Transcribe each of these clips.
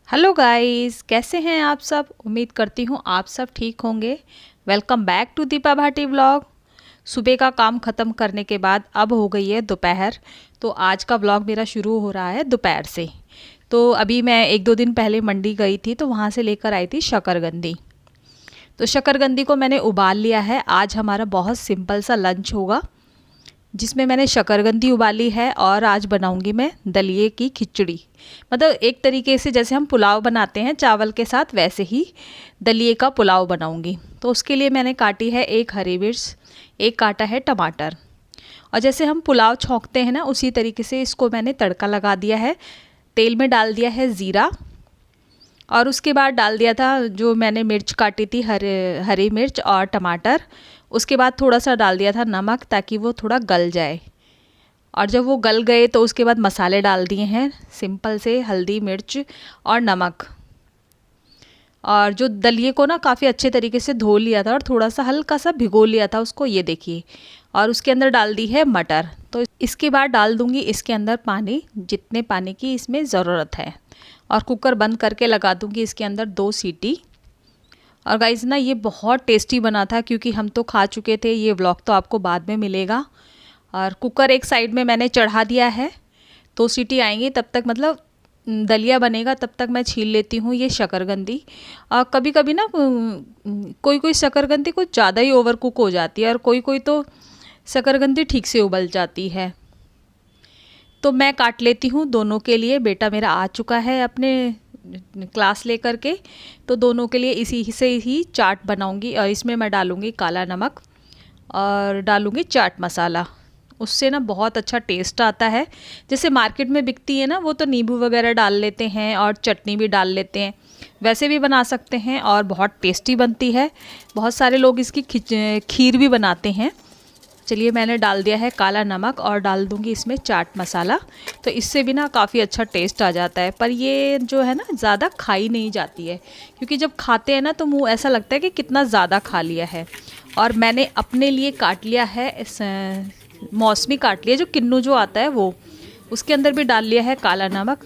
Hello guys, कैसे हैं आप सब। उम्मीद करती हूँ आप सब ठीक होंगे। Welcome back to Deepa Bhati vlog. सुबह का काम ख़त्म करने के बाद अब हो गई है दोपहर। तो आज का व्लॉग मेरा शुरू हो रहा है दोपहर से। तो अभी मैं एक दो दिन पहले मंडी गई थी, तो वहाँ से लेकर आई थी शकरकंदी। तो शकरकंदी को मैंने उबाल लिया है। आज हमारा बहुत सिंपल सा लंच होगा, जिसमें मैंने शकरकंदी उबाली है और आज बनाऊंगी मैं दलिए की खिचड़ी। मतलब एक तरीके से जैसे हम पुलाव बनाते हैं चावल के साथ, वैसे ही दलिए का पुलाव बनाऊंगी। तो उसके लिए मैंने काटी है एक हरी मिर्च, एक काटा है टमाटर। और जैसे हम पुलाव छौंकते हैं ना, उसी तरीके से इसको मैंने तड़का लगा दिया है। तेल में डाल दिया है ज़ीरा, और उसके बाद डाल दिया था जो मैंने मिर्च काटी थी, हरी मिर्च और टमाटर। उसके बाद थोड़ा सा डाल दिया था नमक, ताकि वो थोड़ा गल जाए। और जब वो गल गए तो उसके बाद मसाले डाल दिए हैं सिंपल से, हल्दी मिर्च और नमक। और जो दलिए को ना काफ़ी अच्छे तरीके से धो लिया था और थोड़ा सा हल्का सा भिगो लिया था उसको, ये देखिए। और उसके अंदर डाल दी है मटर। तो इसके बाद डाल दूंगी इसके अंदर पानी, जितने पानी की इसमें ज़रूरत है। और कुकर बंद करके लगा दूंगी इसके अंदर 2 सीटी। और गाइज़ ना, ये बहुत टेस्टी बना था, क्योंकि हम तो खा चुके थे। ये व्लॉग तो आपको बाद में मिलेगा। और कुकर एक साइड में मैंने चढ़ा दिया है। 2 सीटी आएंगी तब तक, मतलब दलिया बनेगा तब तक मैं छील लेती हूँ ये शकरकंदी। कभी कभी ना कोई कोई शकरकंदी कुछ ज़्यादा ही ओवर कुक हो जाती है, और कोई कोई तो शकरकंदी ठीक से उबल जाती है। तो मैं काट लेती हूँ दोनों के लिए। बेटा मेरा आ चुका है अपने क्लास लेकर के, तो दोनों के लिए इसी से ही चाट बनाऊंगी। और इसमें मैं डालूंगी काला नमक और डालूंगी चाट मसाला। उससे ना बहुत अच्छा टेस्ट आता है। जैसे मार्केट में बिकती है ना, वो तो नींबू वगैरह डाल लेते हैं और चटनी भी डाल लेते हैं। वैसे भी बना सकते हैं और बहुत टेस्टी बनती है। बहुत सारे लोग इसकी खीर भी बनाते हैं। चलिए, मैंने डाल दिया है काला नमक और डाल दूंगी इसमें चाट मसाला। तो इससे भी ना काफ़ी अच्छा टेस्ट आ जाता है। पर ये जो है ना, ज़्यादा खाई नहीं जाती है, क्योंकि जब खाते हैं ना तो मुंह ऐसा लगता है कि कितना ज़्यादा खा लिया है। और मैंने अपने लिए काट लिया है मौसमी काट लिया, जो किन्नू जो आता है वो। उसके अंदर भी डाल लिया है काला नमक,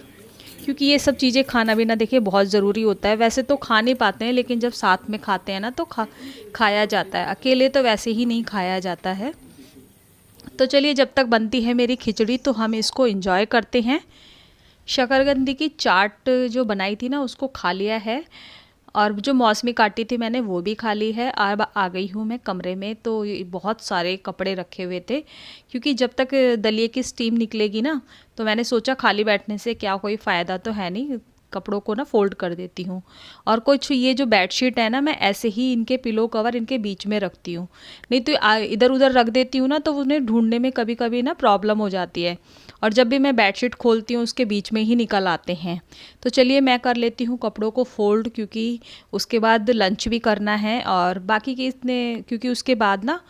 क्योंकि ये सब चीज़ें खाना भी ना, देखिए, बहुत ज़रूरी होता है। वैसे तो खा नहीं पाते हैं, लेकिन जब साथ में खाते हैं ना तो खाया जाता है। अकेले तो वैसे ही नहीं खाया जाता है। तो चलिए, जब तक बनती है मेरी खिचड़ी तो हम इसको एंजॉय करते हैं। शकरकंदी की चाट जो बनाई थी ना, उसको खा लिया है। और जो मौसमी काटी थी मैंने, वो भी खा ली है। अब आ गई हूँ मैं कमरे में। तो बहुत सारे कपड़े रखे हुए थे, क्योंकि जब तक दलिए की स्टीम निकलेगी ना, तो मैंने सोचा खाली बैठने से क्या कोई फ़ायदा तो है नहीं, कपड़ों को ना फोल्ड कर देती हूँ। और कुछ ये जो बेडशीट है ना, मैं ऐसे ही इनके पिलो कवर इनके बीच में रखती हूँ। नहीं तो इधर उधर रख देती हूँ ना, तो उन्हें ढूंढने में कभी कभी ना प्रॉब्लम हो जाती है। और जब भी मैं बेडशीट खोलती हूँ, उसके बीच में ही निकल आते हैं। तो चलिए, मैं कर लेती हूँ कपड़ों को फोल्ड, क्योंकि उसके बाद लंच भी करना है। और बाकी के इतने, क्योंकि उसके बाद ना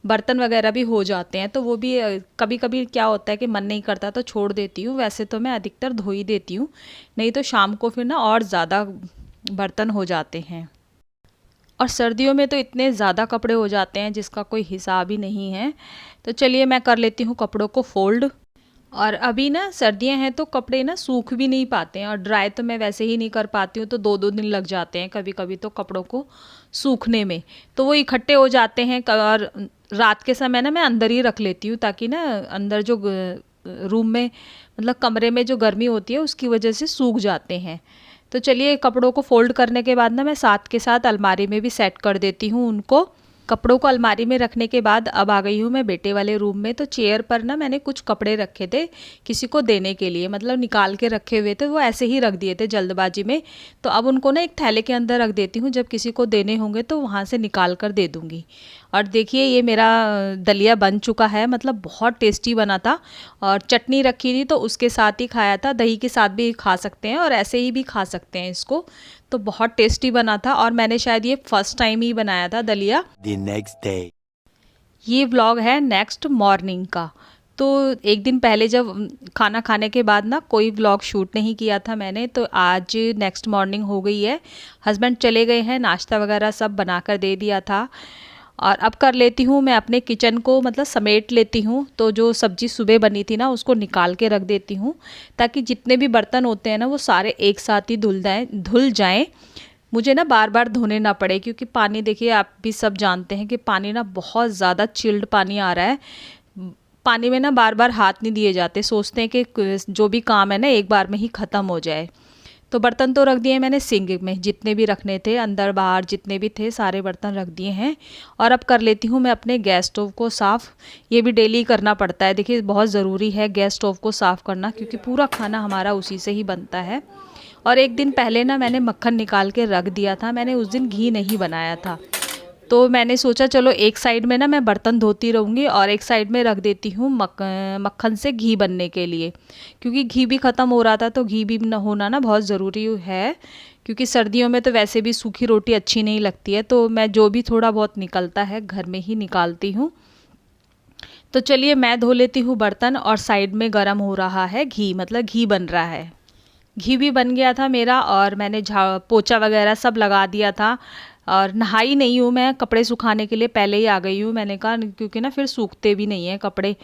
बर्तन वगैरह भी हो जाते हैं, तो वो भी कभी कभी क्या होता है कि मन नहीं करता तो छोड़ देती हूँ। वैसे तो मैं अधिकतर धो ही देती हूँ, नहीं तो शाम को फिर ना और ज़्यादा बर्तन हो जाते हैं। और सर्दियों में तो इतने ज़्यादा कपड़े हो जाते हैं जिसका कोई हिसाब ही नहीं है। तो चलिए, मैं कर लेती हूँ कपड़ों को फोल्ड। और अभी ना सर्दियां हैं तो कपड़े ना सूख भी नहीं पाते हैं, और ड्राई तो मैं वैसे ही नहीं कर पाती हूँ, तो 2-2 दिन लग जाते हैं कभी कभी तो कपड़ों को सूखने में। तो वो इकट्ठे हो जाते हैं। और रात के समय ना मैं अंदर ही रख लेती हूँ, ताकि ना अंदर जो रूम में, मतलब कमरे में जो गर्मी होती है, उसकी वजह से सूख जाते हैं। तो चलिए, कपड़ों को फोल्ड करने के बाद ना मैं साथ के साथ अलमारी में भी सेट कर देती हूँ उनको। कपड़ों को अलमारी में रखने के बाद अब आ गई हूँ मैं बेटे वाले रूम में। तो चेयर पर ना मैंने कुछ कपड़े रखे थे किसी को देने के लिए, मतलब निकाल के रखे हुए थे, वो ऐसे ही रख दिए थे जल्दबाजी में। तो अब उनको ना एक थैले के अंदर रख देती हूँ, जब किसी को देने होंगे तो वहाँ से निकाल कर दे दूँगी। और देखिए, ये मेरा दलिया बन चुका है। मतलब बहुत टेस्टी बना था। और चटनी रखी थी तो उसके साथ ही खाया था, दही के साथ भी खा सकते हैं और ऐसे ही भी खा सकते हैं इसको। तो बहुत टेस्टी बना था, और मैंने शायद ये फर्स्ट टाइम ही बनाया था दलिया। The next day. ये व्लॉग है नेक्स्ट मॉर्निंग का। तो एक दिन पहले जब खाना खाने के बाद ना कोई व्लॉग शूट नहीं किया था मैंने, तो आज नेक्स्ट मॉर्निंग हो गई है। हस्बैंड चले गए हैं, नाश्ता वगैरह सब बनाकर दे दिया था। और अब कर लेती हूँ मैं अपने किचन को मतलब समेट लेती हूँ। तो जो सब्ज़ी सुबह बनी थी ना उसको निकाल के रख देती हूँ, ताकि जितने भी बर्तन होते हैं ना वो सारे एक साथ ही धुल जाएँ, मुझे ना बार बार धोने ना पड़े। क्योंकि पानी देखिए आप भी सब जानते हैं कि पानी ना बहुत ज़्यादा चिल्ड पानी आ रहा है। पानी में ना बार बार हाथ नहीं दिए जाते, सोचते हैं कि जो भी काम है ना एक बार में ही ख़त्म हो जाए। तो बर्तन तो रख दिए मैंने सिंक में, जितने भी रखने थे अंदर बाहर जितने भी थे सारे बर्तन रख दिए हैं। और अब कर लेती हूँ मैं अपने गैस स्टोव को साफ़। ये भी डेली करना पड़ता है, देखिए बहुत ज़रूरी है गैस स्टोव को साफ़ करना, क्योंकि पूरा खाना हमारा उसी से ही बनता है। और एक दिन पहले ना मैंने मक्खन निकाल के रख दिया था, मैंने उस दिन घी नहीं बनाया था। तो मैंने सोचा चलो एक साइड में ना मैं बर्तन धोती रहूँगी और एक साइड में रख देती हूँ मक्खन से घी बनने के लिए, क्योंकि घी भी ख़त्म हो रहा था। तो घी भी होना ना बहुत ज़रूरी है, क्योंकि सर्दियों में तो वैसे भी सूखी रोटी अच्छी नहीं लगती है। तो मैं जो भी थोड़ा बहुत निकलता है घर में ही निकालती हूँ। तो चलिए मैं धो लेती हूँ बर्तन, और साइड में गर्म हो रहा है घी, मतलब घी बन रहा है। घी भी बन गया था मेरा, और मैंने पोछा वगैरह सब लगा दिया था। और नहाई नहीं हूँ मैं, कपड़े सुखाने के लिए पहले ही आ गई हूँ, मैंने कहा क्योंकि ना फिर सूखते भी नहीं हैं कपड़े।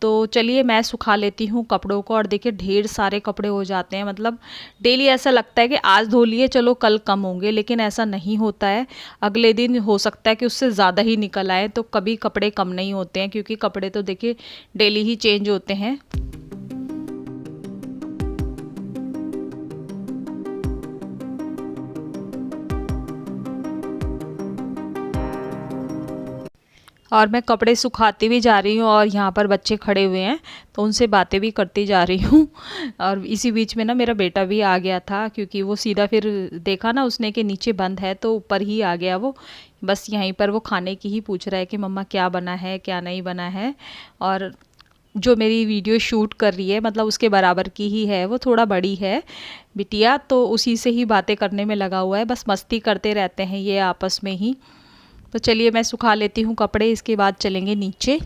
तो चलिए मैं सुखा लेती हूँ कपड़ों को। और देखिए ढेर सारे कपड़े हो जाते हैं, मतलब डेली ऐसा लगता है कि आज धो लिए चलो कल कम होंगे, लेकिन ऐसा नहीं होता है। अगले दिन हो सकता है कि उससे ज़्यादा ही निकल आए, तो कभी कपड़े कम नहीं होते हैं, क्योंकि कपड़े तो देखिए डेली ही चेंज होते हैं। और मैं कपड़े सुखाती भी जा रही हूँ, और यहाँ पर बच्चे खड़े हुए हैं तो उनसे बातें भी करती जा रही हूँ। और इसी बीच में ना मेरा बेटा भी आ गया था, क्योंकि वो सीधा फिर देखा ना उसने कि नीचे बंद है तो ऊपर ही आ गया वो। बस यहीं पर वो खाने की ही पूछ रहा है कि मम्मा क्या बना है क्या नहीं बना है। और जो मेरी वीडियो शूट कर रही है मतलब उसके बराबर की ही है, वो थोड़ा बड़ी है बिटिया, तो उसी से ही बातें करने में लगा हुआ है। बस मस्ती करते रहते हैं ये आपस में ही। तो चलिए मैं सुखा लेती हूँ कपड़े, इसके बाद चलेंगे नीचे।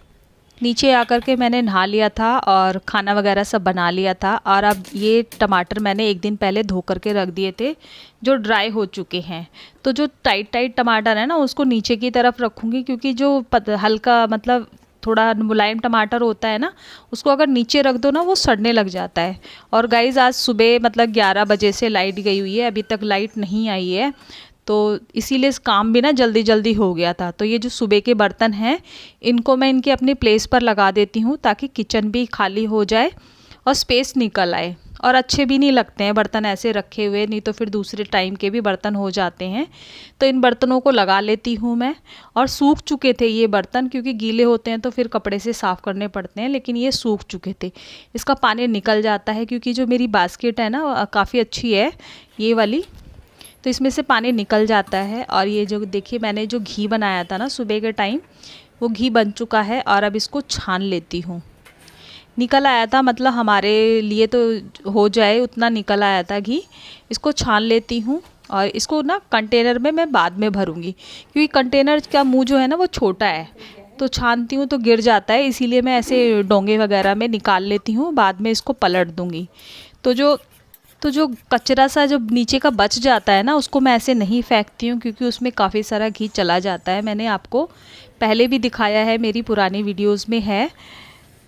नीचे आकर के मैंने नहा लिया था और खाना वगैरह सब बना लिया था। और अब ये टमाटर मैंने एक दिन पहले धो करके रख दिए थे, जो ड्राई हो चुके हैं। तो जो टाइट टाइट टमाटर है ना उसको नीचे की तरफ रखूँगी, क्योंकि जो हल्का मतलब थोड़ा मुलायम टमाटर होता है ना, उसको अगर नीचे रख दो ना वो सड़ने लग जाता है। और गाइज़ आज सुबह मतलब 11 बजे से लाइट गई हुई है, अभी तक लाइट नहीं आई है, तो इसीलिए इस काम भी ना जल्दी जल्दी हो गया था। तो ये जो सुबह के बर्तन हैं इनको मैं इनके अपने प्लेस पर लगा देती हूँ, ताकि किचन भी खाली हो जाए और स्पेस निकल आए। और अच्छे भी नहीं लगते हैं बर्तन ऐसे रखे हुए, नहीं तो फिर दूसरे टाइम के भी बर्तन हो जाते हैं। तो इन बर्तनों को लगा लेती हूँ मैं। और सूख चुके थे ये बर्तन, क्योंकि गीले होते हैं तो फिर कपड़े से साफ़ करने पड़ते हैं, लेकिन ये सूख चुके थे। इसका पानी निकल जाता है, क्योंकि जो मेरी बास्केट है ना काफ़ी अच्छी है ये वाली, तो इसमें से पानी निकल जाता है। और ये जो देखिए मैंने जो घी बनाया था ना सुबह के टाइम, वो घी बन चुका है। और अब इसको छान लेती हूँ। निकल आया था, मतलब हमारे लिए तो हो जाए उतना निकल आया था घी। इसको छान लेती हूँ, और इसको ना कंटेनर में मैं बाद में भरूँगी, क्योंकि कंटेनर का मुँह जो है ना वो छोटा है, तो छानती हूँ तो गिर जाता है, इसीलिए मैं ऐसे डोंगे वगैरह में निकाल लेती हूँ, बाद में इसको पलट दूँगी। तो जो कचरा सा जो नीचे का बच जाता है ना उसको मैं ऐसे नहीं फेंकती हूँ, क्योंकि उसमें काफ़ी सारा घी चला जाता है। मैंने आपको पहले भी दिखाया है, मेरी पुरानी वीडियोस में है।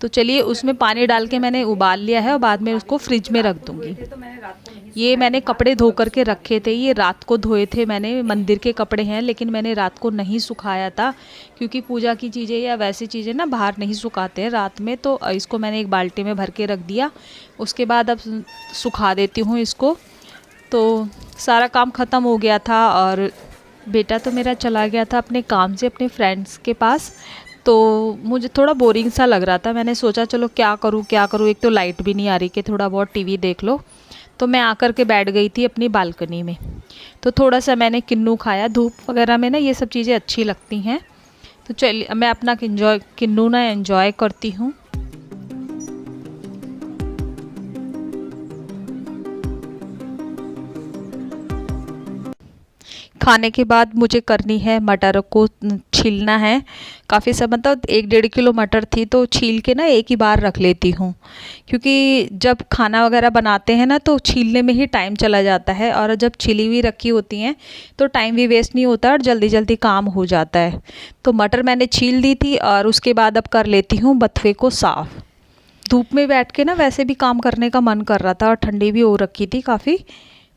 तो चलिए उसमें पानी डाल के मैंने उबाल लिया है, और बाद में उसको फ्रिज में रख दूँगी। ये मैंने कपड़े धो करके रखे थे, ये रात को धोए थे मैंने, मंदिर के कपड़े हैं, लेकिन मैंने रात को नहीं सुखाया था, क्योंकि पूजा की चीज़ें या वैसी चीज़ें ना बाहर नहीं सुखाते हैं रात में। तो इसको मैंने एक बाल्टी में भर के रख दिया, उसके बाद अब सुखा देती हूँ इसको। तो सारा काम ख़त्म हो गया था, और बेटा तो मेरा चला गया था अपने काम से अपने फ्रेंड्स के पास। तो मुझे थोड़ा बोरिंग सा लग रहा था, मैंने सोचा चलो क्या करूँ, एक तो लाइट भी नहीं आ रही कि थोड़ा बहुत टीवी देख लो। तो मैं आकर के बैठ गई थी अपनी बालकनी में, तो थोड़ा सा मैंने किन्नू खाया। धूप वगैरह में ना ये सब चीज़ें अच्छी लगती हैं। तो चलिए मैं अपना किन्नू ना एंजॉय करती हूँ। खाने के बाद मुझे करनी है मटर को छीलना है। काफ़ी सब मतलब 1-1.5 किलो मटर थी, तो छील के ना एक ही बार रख लेती हूँ, क्योंकि जब खाना वगैरह बनाते हैं ना तो छीलने में ही टाइम चला जाता है, और जब छिली हुई रखी होती हैं तो टाइम भी वेस्ट नहीं होता और जल्दी जल्दी काम हो जाता है। तो मटर मैंने छील दी थी और उसके बाद अब कर लेती हूँ बथुए को साफ़। धूप में बैठ के ना वैसे भी काम करने का मन कर रहा था और ठंडी भी हो रखी थी काफ़ी।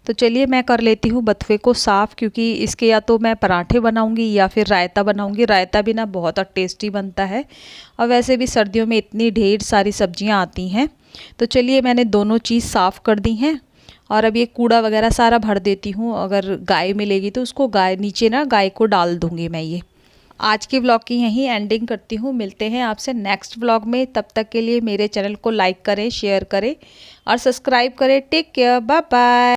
तो चलिए मैं कर लेती हूँ बथुए को साफ़, क्योंकि इसके या तो मैं पराठे बनाऊँगी या फिर रायता बनाऊँगी। रायता भी ना बहुत टेस्टी बनता है, और वैसे भी सर्दियों में इतनी ढेर सारी सब्जियाँ आती हैं। तो चलिए मैंने दोनों चीज़ साफ़ कर दी हैं, और अब ये कूड़ा वगैरह सारा भर देती हूँ। अगर गाय मिलेगी तो उसको नीचे ना गाय को डाल दूँगी मैं ये। आज की व्लॉग की यहीं एंडिंग करती हूँ। मिलते हैं आपसे नेक्स्ट व्लॉग में। तब तक के लिए मेरे चैनल को लाइक करें, शेयर करें और सब्सक्राइब करें। Take care, bye bye.